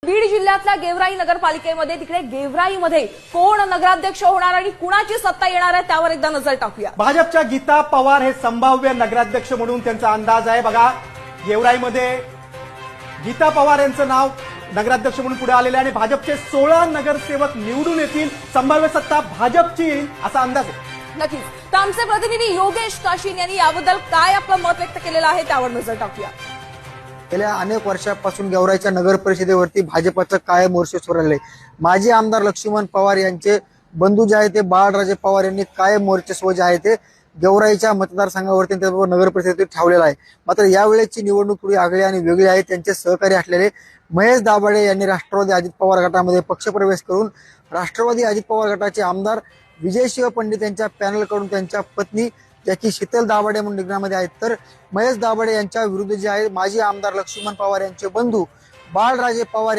बीड जिल्ह्यातल्या गेवराई नगरपालिकेमध्ये तिकडे गेवराईमध्ये कोण नगराध्यक्ष होणार आणि कुणाची सत्ता येणार आहे त्यावर एकदा नजर टाकूया। भाजपच्या गीता पवार हे संभाव्य नगराध्यक्ष म्हणून त्यांचा अंदाज आहे। बघा, गेवराईमध्ये गीता पवार यांचं नाव नगराध्यक्ष म्हणून पुढे आलेले आणि भाजपचे 16 नगरसेवक निवडून येतील, संभाव्य सत्ता भाजपची येईल असा अंदाज आहे। नक्कीच। तर आमचे प्रतिनिधी योगेश काशीन यांनी याबद्दल काय आपलं मत व्यक्त केलेलं आहे त्यावर नजर टाकूया। गेल्या अनेक वर्षापासून गेवराईच्या नगर परिषदेवरती भाजपचं कायम वर्चस्व राहिलंय। माजी आमदार लक्ष्मण पवार यांचे बंधू जे आहे ते बाळराजे पवार यांनी कायम वर्चस्व जे आहे ते गेवराईच्या मतदारसंघावरती त्याचबरोबर नगर परिषदेत ठेवलेलं आहे। मात्र यावेळेची निवडणूक थोडी आगळी आणि वेगळी आहे। त्यांचे सहकारी असलेले महेश दाभाडे यांनी राष्ट्रवादी अजित पवार गटामध्ये पक्षप्रवेश करून राष्ट्रवादी अजित पवार गटाचे आमदार विजयशिव पंडित यांच्या पॅनलकडून त्यांच्या पत्नी ज्याची शीतल दाभाडे म्हणून निघण्यामध्ये आहेत, तर महेश दाभाडे यांच्या विरुद्ध जे आहे माजी आमदार लक्ष्मण पवार यांचे बंधू बाळराजे पवार